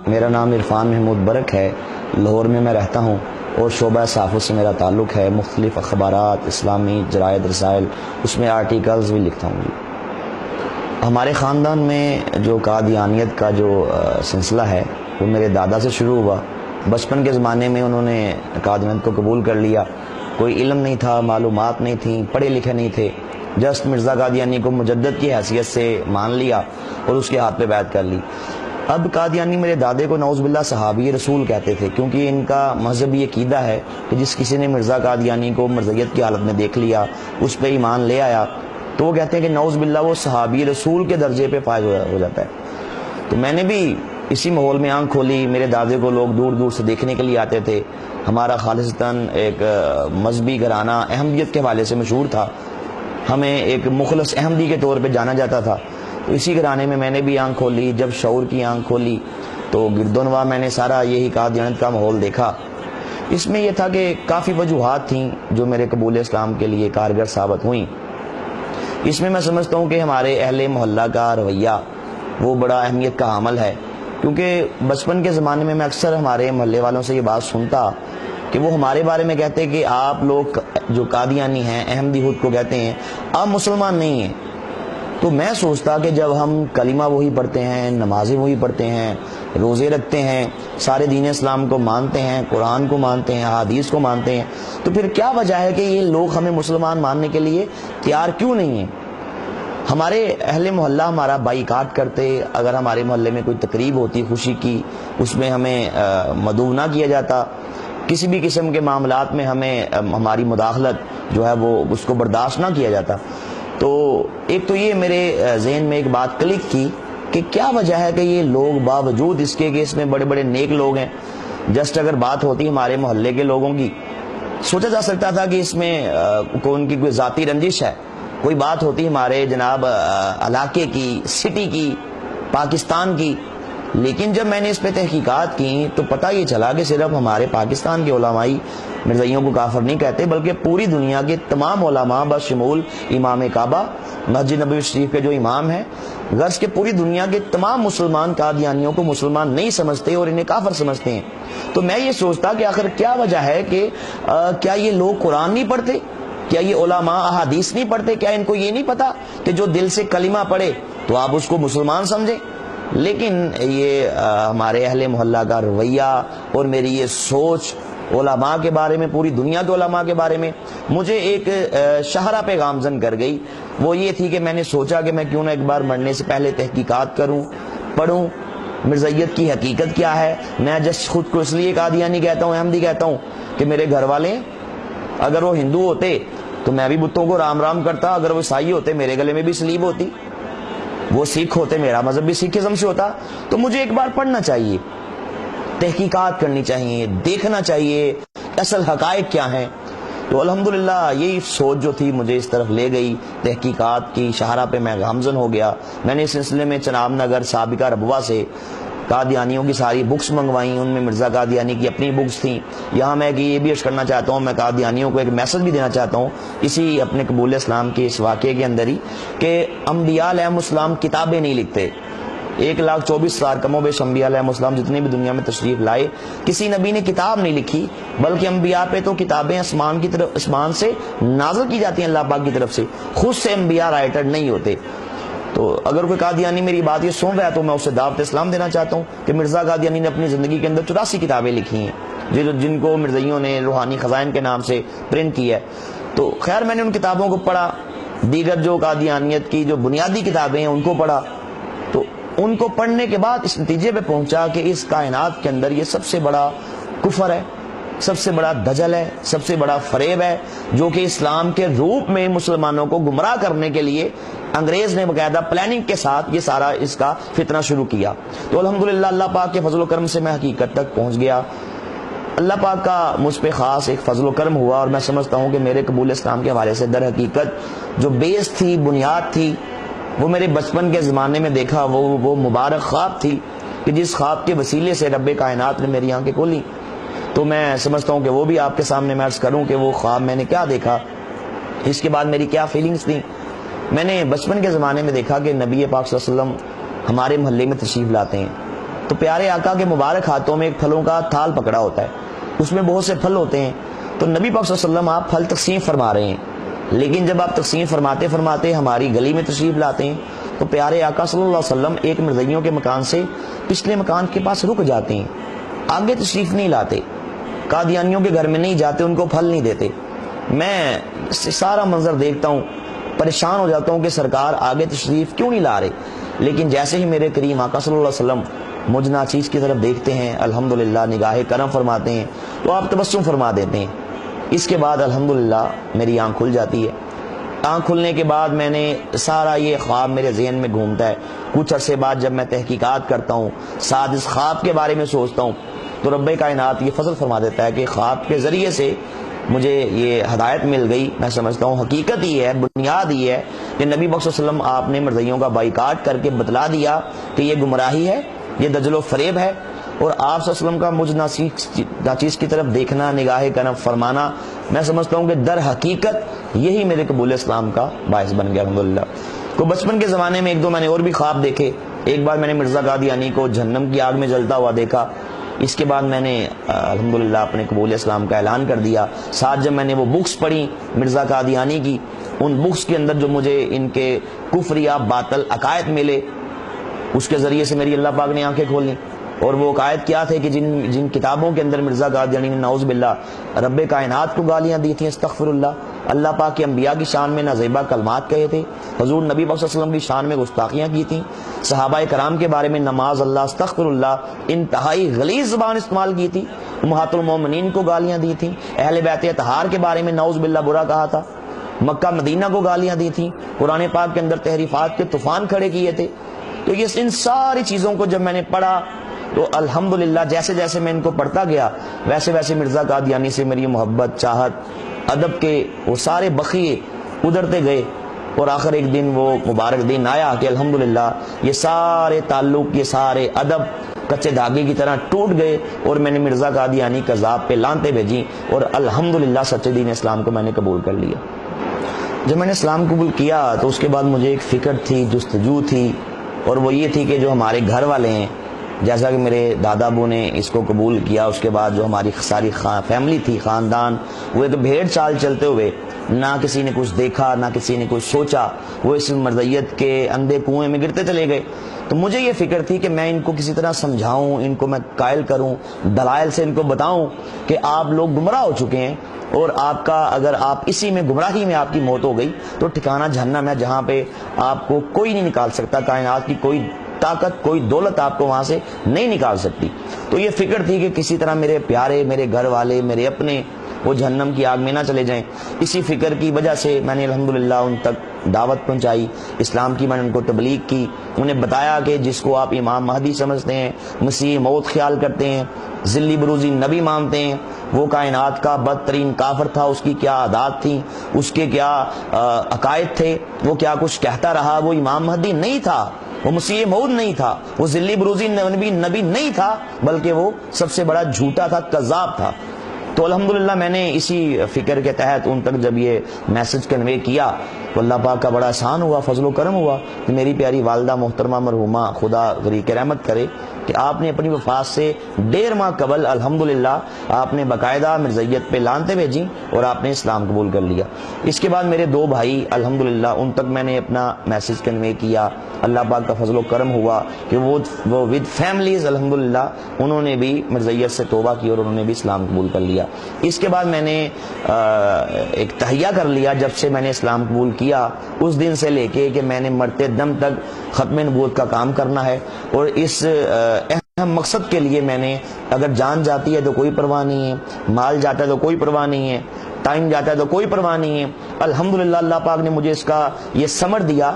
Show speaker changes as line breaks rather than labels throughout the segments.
میرا نام عرفان محمود برک ہے، لاہور میں میں رہتا ہوں اور شعبہ صحافت سے میرا تعلق ہے۔ مختلف اخبارات، اسلامی جرائد، رسائل، اس میں آرٹیکلز بھی لکھتا ہوں۔ ہمارے خاندان میں جو قادیانیت کا جو سلسلہ ہے وہ میرے دادا سے شروع ہوا۔ بچپن کے زمانے میں انہوں نے قادیانیت کو قبول کر لیا۔ کوئی علم نہیں تھا، معلومات نہیں تھیں، پڑھے لکھے نہیں تھے، جسٹ مرزا قادیانی کو مجدد کی حیثیت سے مان لیا اور اس کے ہاتھ پہ بیعت کر لی۔ اب قادیانی میرے دادے کو نعوذ باللہ صحابی رسول کہتے تھے، کیونکہ ان کا مذہبی عقیدہ ہے کہ جس کسی نے مرزا قادیانی کو مرزیت کی حالت میں دیکھ لیا، اس پہ ایمان لے آیا، تو وہ کہتے ہیں کہ نعوذ باللہ وہ صحابی رسول کے درجے پہ فائز ہو جاتا ہے۔ تو میں نے بھی اسی ماحول میں آنکھ کھولی۔ میرے دادے کو لوگ دور دور سے دیکھنے کے لیے آتے تھے۔ ہمارا خالصتاً ایک مذہبی گھرانہ احمدیت کے حوالے سے مشہور تھا، ہمیں ایک مخلص احمدی کے طور پہ جانا جاتا تھا۔ تو اسی گھرانے میں نے بھی آنکھ کھولی۔ جب شعور کی آنکھ کھولی تو گردونوا میں نے سارا یہی قادیانیت کا ماحول دیکھا۔ اس میں یہ تھا کہ کافی وجوہات تھیں جو میرے قبول اسلام کے لیے کارگر ثابت ہوئیں۔ اس میں سمجھتا ہوں کہ ہمارے اہل محلہ کا رویہ وہ بڑا اہمیت کا حامل ہے، کیونکہ بچپن کے زمانے میں اکثر ہمارے محلے والوں سے یہ بات سنتا کہ وہ ہمارے بارے میں کہتے کہ آپ لوگ جو قادیانی ہیں، احمدی خود کو کہتے ہیں، آپ مسلمان نہیں ہیں۔ تو میں سوچتا کہ جب ہم کلمہ وہی پڑھتے ہیں، نمازیں وہی پڑھتے ہیں، روزے رکھتے ہیں، سارے دین اسلام کو مانتے ہیں، قرآن کو مانتے ہیں، حدیث کو مانتے ہیں، تو پھر کیا وجہ ہے کہ یہ لوگ ہمیں مسلمان ماننے کے لیے تیار کیوں نہیں ہیں؟ ہمارے اہل محلہ ہمارا بائیکاٹ کرتے، اگر ہمارے محلے میں کوئی تقریب ہوتی خوشی کی، اس میں ہمیں مدعو نہ کیا جاتا، کسی بھی قسم کے معاملات میں ہماری مداخلت جو ہے وہ اس کو برداشت نہ کیا جاتا۔ تو ایک تو یہ میرے ذہن میں ایک بات کلک کی کہ کیا وجہ ہے کہ یہ لوگ باوجود اس کے کہ اس میں بڑے بڑے نیک لوگ ہیں، جسٹ اگر بات ہوتی ہمارے محلے کے لوگوں کی، سوچا جا سکتا تھا کہ اس میں ان کی کوئی ذاتی رنجش ہے، کوئی بات ہوتی ہمارے جناب علاقے کی، سٹی کی، پاکستان کی۔ لیکن جب میں نے اس پہ تحقیقات کی تو پتہ یہ چلا کہ صرف ہمارے پاکستان کے علمائی مرزائیوں کو کافر نہیں کہتے، بلکہ پوری دنیا کے تمام علماء بشمول امام کعبہ مسجد نبوی شریف کے جو امام ہیں، غرض کہ پوری دنیا کے تمام مسلمان قادیانیوں کو مسلمان نہیں سمجھتے اور انہیں کافر سمجھتے ہیں۔ تو میں یہ سوچتا کہ آخر کیا وجہ ہے کہ کیا یہ لوگ قرآن نہیں پڑھتے؟ کیا یہ علماء احادیث نہیں پڑھتے؟ کیا ان کو یہ نہیں پتا کہ جو دل سے کلمہ پڑھے تو آپ اس کو مسلمان سمجھیں؟ لیکن یہ ہمارے اہل محلہ کا رویہ اور میری یہ سوچ علماء کے بارے میں، پوری دنیا کے علماء کے بارے میں مجھے ایک شاہراہ پہ گامزن کر گئی۔ وہ یہ تھی کہ میں نے سوچا کہ میں کیوں نہ ایک بار مرنے سے پہلے تحقیقات کروں، پڑھوں مرزائیت کی حقیقت کیا ہے۔ میں جس خود کو اس لیے قادیانی کہتا ہوں، احمدی کہتا ہوں کہ میرے گھر والے اگر وہ ہندو ہوتے تو میں بھی بتوں کو رام رام کرتا، اگر وہ عیسائی ہوتے میرے گلے میں بھی سلیب ہوتی، وہ سکھ ہوتے میرا مذہب بھی سکھزم سے ہوتا۔ تو مجھے ایک بار پڑھنا چاہیے، تحقیقات کرنی چاہیے، دیکھنا چاہیے اصل حقائق کیا ہیں۔ تو الحمدللہ یہی سوچ جو تھی مجھے اس طرف لے گئی، تحقیقات کی شاہراہ پہ میں گامزن ہو گیا۔ میں نے اس سلسلے میں چناب نگر سابقہ ربوہ سے قادیانیوں کی ساری بکس منگوائیں، ان میں مرزا قادیانی کی اپنی بکس تھیں۔ یہاں میں کہ یہ بھی عرض کرنا چاہتا ہوں، میں قادیانیوں کو ایک میسج بھی دینا چاہتا ہوں اسی اپنے قبول اسلام کے اس واقعے کے اندر ہی، کہ انبیاء علیہ السلام کتابیں نہیں لکھتے۔ 1,24,000 کم و بیش انبیاء علیہ السلام جتنے بھی دنیا میں تشریف لائے، کسی نبی نے کتاب نہیں لکھی، بلکہ انبیاء پہ تو کتابیں آسمان سے نازل کی جاتی ہیں اللہ پاک کی طرف سے، خود سے انبیاء رائٹر نہیں ہوتے۔ تو اگر کوئی قادیانی میری بات یہ سن رہا ہے تو میں اسے دعوت اسلام دینا چاہتا ہوں کہ مرزا قادیانی نے اپنی زندگی کے اندر 84 کتابیں لکھی ہیں جن کو مرزائیوں نے روحانی خزائن کے نام سے پرنٹ کیا ہے۔ تو خیر میں نے ان کتابوں کو پڑھا، دیگر جو قادیانیت کی جو بنیادی کتابیں ہیں ان کو پڑھا، تو ان کو پڑھنے کے بعد اس نتیجے پہ پہنچا کہ اس کائنات کے اندر یہ سب سے بڑا کفر ہے، سب سے بڑا دجل ہے، سب سے بڑا فریب ہے، جو کہ اسلام کے روپ میں مسلمانوں کو گمراہ کرنے کے لیے انگریز نے باقاعدہ پلاننگ کے ساتھ یہ سارا اس کا فتنہ شروع کیا۔ تو الحمدللہ اللہ پاک کے فضل و کرم سے میں حقیقت تک پہنچ گیا۔ اللہ پاک کا مجھ پہ خاص ایک فضل و کرم ہوا، اور میں سمجھتا ہوں کہ میرے قبول اسلام کے حوالے سے در حقیقت جو بیس تھی، بنیاد تھی، وہ میرے بچپن کے زمانے میں دیکھا وہ مبارک خواب تھی کہ جس خواب کے وسیلے سے رب کائنات نے میری آنکھیں کھولی. تو میں سمجھتا ہوں کہ وہ بھی آپ کے سامنے میں عرض کروں کہ وہ خواب میں نے کیا دیکھا, اس کے بعد میری کیا فیلنگز تھیں. میں نے بچپن کے زمانے میں دیکھا کہ نبی پاک صلی اللہ علیہ وسلم ہمارے محلے میں تشریف لاتے ہیں, تو پیارے آقا کے مبارک ہاتھوں میں ایک پھلوں کا تھال پکڑا ہوتا ہے, اس میں بہت سے پھل ہوتے ہیں. تو نبی پاک صلی اللہ علیہ وسلم آپ پھل تقسیم فرما رہے ہیں, لیکن جب آپ تقسیم فرماتے فرماتے ہماری گلی میں تشریف لاتے ہیں تو پیارے آقا صلی اللہ علیہ وسلم ایک مرزائیوں کے مکان سے پچھلے مکان کے پاس رک جاتے ہیں, آگے تشریف نہیں لاتے, قادیانیوں کے گھر میں نہیں جاتے, ان کو پھل نہیں دیتے. میں سارا منظر دیکھتا ہوں, پریشان ہو جاتا ہوں کہ سرکار آگے تشریف کیوں نہیں لا رہے. لیکن جیسے ہی میرے کریم آقا صلی اللہ علیہ وسلم مجھ ناچیز کی طرف دیکھتے ہیں, الحمدللہ نگاہ کرم فرماتے ہیں, تو آپ تبسم فرما دیتے ہیں. اس کے بعد الحمدللہ میری آنکھ کھل جاتی ہے. آنکھ کھلنے کے بعد میں نے سارا یہ خواب میرے ذہن میں گھومتا ہے. کچھ عرصے بعد جب میں تحقیقات کرتا ہوں, ساتھ اس خواب کے بارے میں سوچتا ہوں, تو رب کائنات یہ فضل فرما دیتا ہے کہ خواب کے ذریعے سے مجھے یہ ہدایت مل گئی. میں سمجھتا ہوں حقیقت ہی ہے, بنیاد ہی ہے کہ نبی صلی اللہ علیہ وسلم آپ نے مرزائیوں کا بائیکاٹ کر کے بتلا دیا کہ یہ گمراہی ہے, یہ دجل و فریب ہے, اور آپ صلی اللہ علیہ وسلم کا مجھ ناچیز کی طرف دیکھنا, نگاہ کرم فرمانا, میں سمجھتا ہوں کہ در حقیقت یہی میرے قبول اسلام کا باعث بن گیا الحمدللہ. تو بچپن کے زمانے میں ایک دو میں نے اور بھی خواب دیکھے. ایک بار میں نے مرزا قادیانی کو جہنم کی آگ میں جلتا ہوا دیکھا. اس کے بعد میں نے الحمدللہ اپنے قبول اسلام کا اعلان کر دیا. ساتھ جب میں نے وہ بکس پڑھی مرزا قادیانی کی, ان بکس کے اندر جو مجھے ان کے کفر یا باطل عقائد ملے, اس کے ذریعے سے میری اللہ پاک نے آنکھیں کھولیں. اور وہ عقائد کیا تھے کہ جن کتابوں کے اندر مرزا قادیانی نے نعوذ باللہ رب کائنات کو گالیاں دی تھیں, استغفر اللہ, اللہ پاک کے انبیاء کی شان میں نازیبہ کلمات کہے تھے, حضور نبی پاک صلی اللہ علیہ وسلم کی شان میں گستاخیاں کی تھیں, صحابہ کرام کے بارے میں نماز اللہ استغفر اللہ انتہائی غلیظ زبان استعمال کی تھی, امہات المومنین کو گالیاں دی تھیں, اہل بیت اطہار کے بارے میں نعوذ باللہ برا کہا تھا, مکہ مدینہ کو گالیاں دی تھیں, قرآن پاک کے اندر تحریفات کے طوفان کھڑے کیے تھے. تو یہ ان ساری چیزوں کو جب میں نے پڑھا تو الحمدللہ جیسے جیسے میں ان کو پڑھتا گیا ویسے ویسے مرزا قادیانی سے میری محبت, چاہت, ادب کے وہ سارے بخیے ادھرتے گئے. اور آخر ایک دن وہ مبارک دن آیا کہ الحمدللہ یہ سارے تعلق, یہ سارے ادب کچے دھاگے کی طرح ٹوٹ گئے, اور میں نے مرزا قادیانی کذاب پہ لانتے بھیجی, اور الحمدللہ سچے دین اسلام کو میں نے قبول کر لیا. جب میں نے اسلام قبول کیا تو اس کے بعد مجھے ایک فکر تھی, جستجو تھی, اور وہ یہ تھی کہ جو ہمارے گھر والے ہیں, جیسا کہ میرے دادا ابو نے اس کو قبول کیا, اس کے بعد جو ہماری ساری فیملی تھی, خاندان, وہ ایک بھیڑ چال چلتے ہوئے, نہ کسی نے کچھ دیکھا نہ کسی نے کچھ سوچا, وہ اس مرضیت کے اندھے کنویں میں گرتے چلے گئے. تو مجھے یہ فکر تھی کہ میں ان کو کسی طرح سمجھاؤں, ان کو میں قائل کروں, دلائل سے ان کو بتاؤں کہ آپ لوگ گمراہ ہو چکے ہیں, اور آپ کا اگر آپ اسی میں گمراہی میں آپ کی موت ہو گئی تو ٹھکانہ جہنم ہے, جہاں پہ آپ کو کوئی نہیں نکال سکتا, کائنات کی کوئی طاقت, کوئی دولت آپ کو وہاں سے نہیں نکال سکتی. تو یہ فکر تھی کہ کسی طرح میرے پیارے, میرے گھر والے, میرے اپنے وہ جہنم کی آگ میں نہ چلے جائیں. اسی فکر کی وجہ سے میں نے الحمدللہ ان تک دعوت پہنچائی, اسلام کی میں نے ان کو تبلیغ کی, انہیں بتایا کہ جس کو آپ امام مہدی سمجھتے ہیں, مسیح موت خیال کرتے ہیں, ذلی بروزی نبی مانتے ہیں, وہ کائنات کا بدترین کافر تھا, اس کی کیا عادات تھیں, اس کے کیا عقائد تھے, وہ کیا کچھ کہتا رہا, وہ امام مہدی نہیں تھا, وہ مسیح موعود نہیں تھا, وہ ذلی بروزی نبی نہیں تھا, بلکہ وہ سب سے بڑا جھوٹا تھا, کذاب تھا. تو الحمدللہ میں نے اسی فکر کے تحت ان تک جب یہ میسج کنوے کیا تو اللہ پاک کا بڑا احسان ہوا, فضل و کرم ہوا کہ میری پیاری والدہ محترمہ مرحومہ, خدا غریق رحمت کرے, کہ آپ نے اپنی وفات سے 1.5 ماہ قبل الحمدللہ آپ نے باقاعدہ مرزیت پہ لانتے بھیجی اور آپ نے اسلام قبول کر لیا. اس کے بعد میرے 2 بھائی الحمدللہ ان تک میں نے اپنا میسج کنوے کیا. اللہ پاک کا فضل و کرم ہوا کہ وہ ود فیملیز الحمدللہ انہوں نے بھی مرزیت سے توبہ کی اور انہوں نے بھی اسلام قبول کر لیا. اس کے بعد میں نے ایک تہیہ کر لیا, جب سے میں نے اسلام قبول کیا اس دن سے لے کے کہ میں نے مرتے دم تک ختم نبوت کا کام کرنا ہے, اور اس اہم مقصد کے لیے میں نے, اگر جان جاتی ہے تو کوئی پرواہ نہیں ہے, مال جاتا ہے تو کوئی پرواہ نہیں ہے, ٹائم جاتا ہے تو کوئی پرواہ نہیں ہے. الحمدللہ اللہ پاک نے مجھے اس کا یہ ثمر دیا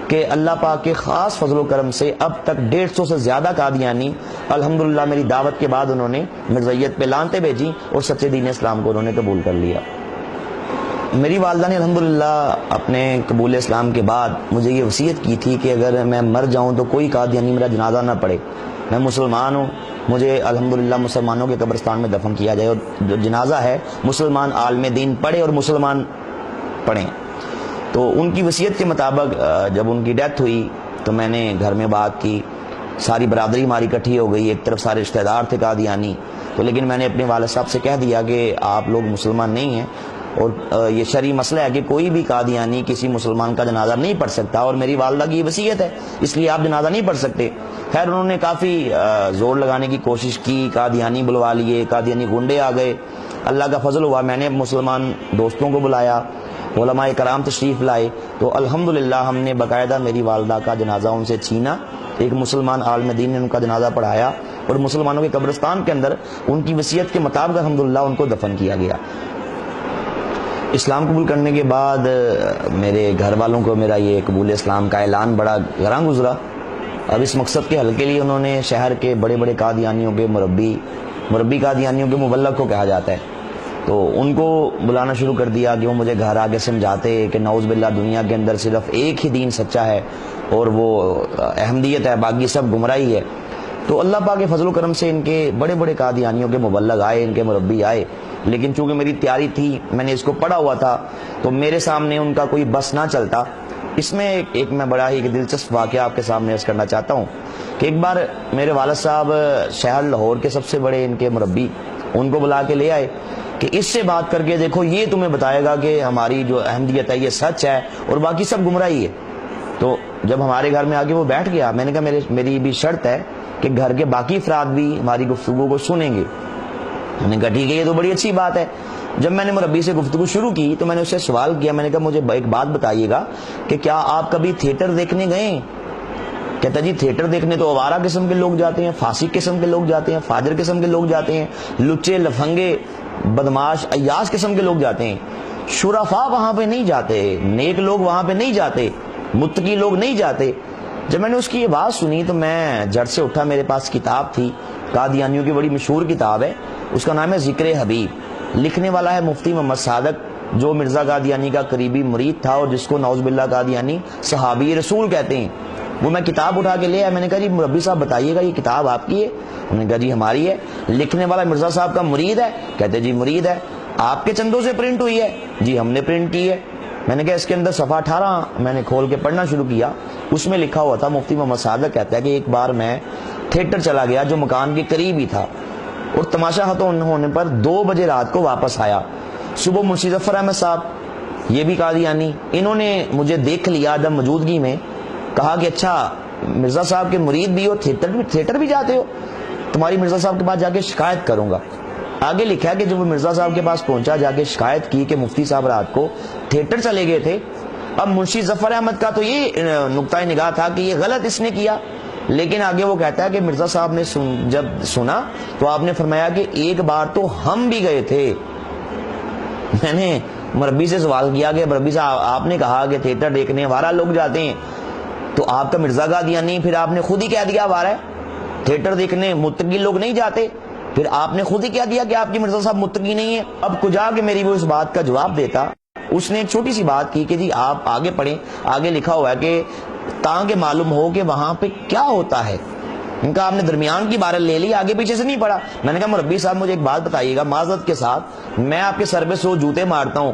کہ اللہ پاک کے خاص فضل و کرم سے اب تک 150 سے زیادہ قادیانی الحمدللہ میری دعوت کے بعد انہوں نے مرزیت پہ لانتے بھیجی اور سچے دین اسلام کو انہوں نے قبول کر لیا. میری والدہ نے الحمدللہ اپنے قبول اسلام کے بعد مجھے یہ وصیت کی تھی کہ اگر میں مر جاؤں تو کوئی قادیانی میرا جنازہ نہ پڑھے. میں مسلمان ہوں, مجھے الحمدللہ مسلمانوں کے قبرستان میں دفن کیا جائے, اور جو جنازہ ہے مسلمان عالم دین پڑھے اور مسلمان پڑھیں. تو ان کی وصیت کے مطابق جب ان کی ڈیتھ ہوئی تو میں نے گھر میں بات کی, ساری برادری ہماری اکٹھی ہو گئی, ایک طرف سارے رشتہ دار تھے قادیانی, تو لیکن میں نے اپنے والد صاحب سے کہہ دیا کہ آپ لوگ مسلمان نہیں ہیں اور یہ شرعی مسئلہ ہے کہ کوئی بھی قادیانی کسی مسلمان کا جنازہ نہیں پڑھ سکتا, اور میری والدہ کی یہ وصیت ہے اس لیے آپ جنازہ نہیں پڑھ سکتے. خیر انہوں نے کافی زور لگانے کی کوشش کی, قادیانی بلوا لیے, قادیانی گنڈے آ گئے. اللہ کا فضل ہوا, میں نے مسلمان دوستوں کو بلایا, علماء کرام تشریف لائے, تو الحمدللہ ہم نے باقاعدہ میری والدہ کا جنازہ ان سے چھینا, ایک مسلمان عالم دین نے ان کا جنازہ پڑھایا اور مسلمانوں کے قبرستان کے اندر ان کی وصیت کے مطابق الحمدللہ ان کو دفن کیا گیا. اسلام قبول کرنے کے بعد میرے گھر والوں کو میرا یہ قبول اسلام کا اعلان بڑا گراں گزرا. اب اس مقصد کے حل کے لیے انہوں نے شہر کے بڑے بڑے قادیانیوں کے مربی قادیانیوں کے مبلغ کو کہا جاتا ہے, تو ان کو بلانا شروع کر دیا کہ وہ مجھے گھر آ کے سمجھاتے کہ نعوذ باللہ دنیا کے اندر صرف ایک ہی دین سچا ہے اور وہ احمدیت ہے, باقی سب گمراہی ہے. تو اللہ پاک کے فضل و کرم سے ان کے بڑے بڑے قادیانیوں کے مبلغ آئے, ان کے مربی آئے, لیکن چونکہ میری تیاری تھی, میں نے اس کو پڑھا ہوا تھا, تو میرے سامنے ان کا کوئی بس نہ چلتا. اس میں ایک میں بڑا ہی دلچسپ واقعہ آپ کے سامنے عرض کرنا چاہتا ہوں کہ ایک بار میرے والد صاحب شہر لاہور کے سب سے بڑے ان کے مربی, ان کو بلا کے لے آئے کہ اس سے بات کر کے دیکھو یہ تمہیں بتائے گا کہ ہماری جو احمدیت ہے یہ سچ ہے اور باقی سب گمراہی ہے. تو جب ہمارے گھر میں آگے وہ بیٹھ گیا, میں نے کہا میری بھی شرط ہے کہ گھر کے باقی افراد بھی ہماری گفتگو کو سنیں گے. میں نے کہا ٹھیک ہے, یہ تو بڑی اچھی بات ہے. جب میں نے مربی سے گفتگو شروع کی تو میں نے اس سے سوال کیا, میں نے کہا مجھے ایک بات بتائیے گا کہ کیا آپ کبھی تھیٹر دیکھنے گئے؟ کہتا جی تھیٹر دیکھنے تو آوارہ قسم کے لوگ جاتے ہیں, فاسق قسم کے لوگ جاتے ہیں, فاجر قسم کے لوگ جاتے ہیں, لچے لفنگے بدماش عیاش قسم کے لوگ جاتے ہیں. شرفا وہاں پہ نہیں جاتے, نیک لوگ وہاں پہ نہیں جاتے, متقی لوگ نہیں جاتے. جب میں نے اس کی یہ بات سنی تو میں جھٹ سے اٹھا, میرے پاس کتاب تھی, قادیانیوں کی بڑی مشہور کتاب ہے, اس کا نام ہے ذکر حبیب, لکھنے والا ہے مفتی محمد صادق جو مرزا قادیانی کا قریبی مرید تھا اور جس کو نعوذ باللہ قادیانی صحابی رسول کہتے ہیں. وہ میں کتاب اٹھا کے لے آیا, میں نے کہا جی مربی صاحب بتائیے گا یہ کتاب آپ کی ہے؟ انہوں نے کہا جی ہماری ہے. لکھنے والا مرزا صاحب کا مرید ہے؟ کہتے جی مرید ہے. آپ کے چندوں سے پرنٹ ہوئی ہے؟ جی ہم نے پرنٹ کی ہے. میں نے کہا اس کے اندر صفحہ 18 میں نے کھول کے پڑھنا شروع کیا, اس میں لکھا ہوا تھا, مفتی محمد صادق کہتا ہے کہ ایک بار میں تھیٹر چلا گیا جو مکان کے قریب ہی تھا, اور تماشا ختم ہونے پر 2 بجے رات کو واپس آیا. صبح منشی ظفر احمد صاحب یہ بھی قادیانی, انہوں نے مجھے دیکھ لیا جب موجودگی میں, کہا کہ اچھا مرزا صاحب کے مرید بھی ہو, تھیٹر بھی جاتے ہو, تمہاری مرزا صاحب کے پاس جا کے شکایت کروں گا. آگے لکھا کہ جب وہ مرزا صاحب کے پاس پہنچا, جا کے شکایت کی کہ مفتی صاحب رات کو تھیٹر چلے گئے تھے. اب منشی ظفر احمد کا تو یہ نقطہ نگاہ تھا کہ یہ غلط اس نے کیا, لیکن آگے وہ کہتا ہے کہ مرزا صاحب نے جب سنا تو آپ نے فرمایا کہ ایک بار تو ہم بھی گئے تھے. میں نے مربی سے سوال کیا کہ مربی صاحب آپ نے کہا کہ تھیٹر دیکھنے آوارہ لوگ جاتے ہیں, تو آپ کا مرزا قادیانی پھر آپ نے خود ہی کہہ دیا آوارہ ہے, تھیٹر دیکھنے متقی لوگ نہیں جاتے, پھر آپ نے خود ہی کہہ دیا کہ آپ کی مرزا صاحب متقی نہیں ہے. اب کجا کے میری وہ اس بات کا جواب دیتا, اس نے ایک چھوٹی سی بات کی کہ جی آپ آگے پڑھیں, آگے لکھا ہوا ہے کہ تاکہ معلوم ہو کہ وہاں پہ کیا ہوتا ہے. ان کا آپ نے درمیان کی بارہ لے لی, آگے پیچھے سے نہیں پڑھا. میں نے کہا مربی صاحب مجھے ایک بات بتائیے گا, معذرت کے ساتھ میں آپ کے سر پہ 100 جوتے مارتا ہوں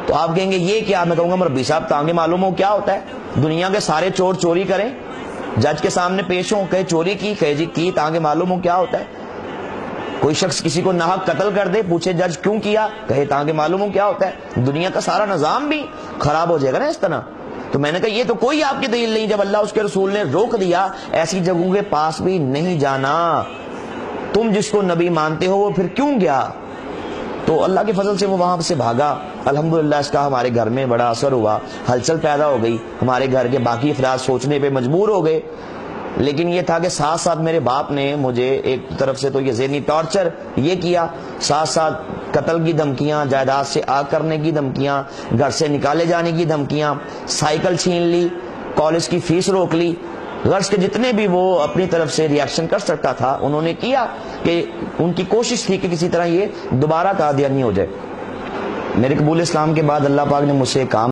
تو آپ کہیں گے یہ کیا؟ میں کہوں گا مربی صاحب تاکہ معلوم ہو کیا ہوتا ہے. دنیا کے سارے چور چوری کریں, جج کے سامنے پیش ہوں, کہے چوری کی, کہے جی کی, تاکہ معلوم ہو کیا ہوتا ہے. کوئی شخص کسی کو ناحق قتل کر دے, پوچھے جج کیوں کیا, کہے تاکہ معلوم ہو کیا ہوتا ہے. دنیا کا سارا نظام بھی خراب ہو جائے گا نا اس طرح. تو میں نے کہا یہ تو کوئی آپ کی دلیل نہیں, جب اللہ اس کے رسول نے روک دیا ایسی جگہوں کے پاس بھی نہیں جانا, تم جس کو نبی مانتے ہو وہ پھر کیوں گیا. تو اللہ کے فضل سے وہ وہاں سے بھاگا. الحمدللہ اس کا ہمارے گھر میں بڑا اثر ہوا, ہلچل پیدا ہو گئی, ہمارے گھر کے باقی افراد سوچنے پہ مجبور ہو گئے. لیکن یہ تھا کہ ساتھ ساتھ میرے باپ نے مجھے ایک طرف سے تو یہ ذہنی ٹارچر یہ کیا, ساتھ ساتھ قتل کی دھمکیاں, جائیداد سے آگ کرنے کی دھمکیاں, گھر سے نکالے جانے کی دھمکیاں, سائیکل چھین لی, کالج کی فیس روک لی. غرض کے جتنے بھی وہ اپنی طرف سے ریاکشن کر سکتا تھا انہوں نے کیا, کہ ان کی کوشش تھی کہ کسی طرح یہ دوبارہ قادیانی ہو جائے. میرے قبول اسلام کے بعد اللہ پاک نے مجھ سے ایک کام